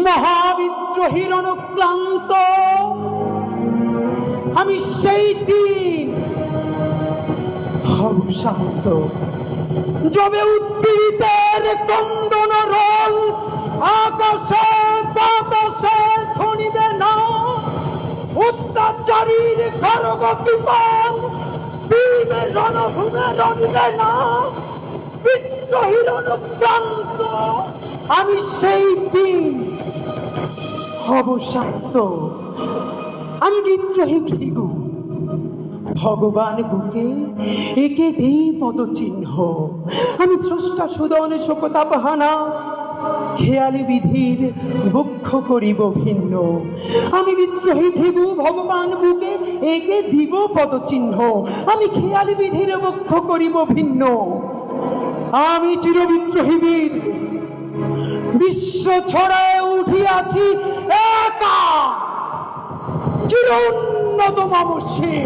মহাবিদ্রোহীর অনুক্লান্ত আমি সেই দিন হব শান্ত, যবে উদ্দীপিতের কন্দন রোল আকাশে বাতাসে ধ্বনিবে না, অত্যাচারীর খড়গ কৃপণ ভীমের রণভূমে রণিবে না। বিদ্রোহীর অনুক্রান্ত আমি সেই দিন হব শান্ত। আমি বিদ্রোহী ভৃগু, ভগবান বুকে একে দেই পদচিহ্ন। আমি স্রষ্টা সুদন শোকতাপহানা, খেয়ালি বিধির বক্ষ করিব ভিন্ন। আমি বিদ্রোহী ভৃগু, ভগবান বুকে একে দিব পদচিহ্ন। আমি খেয়ালি বিধির বক্ষ করিব ভিন্ন। আমি চিরবিদ্রোহী বীর, বিশ্ব ছড়ায় উঠিয়াছি একা, চির উন্নত মামসে।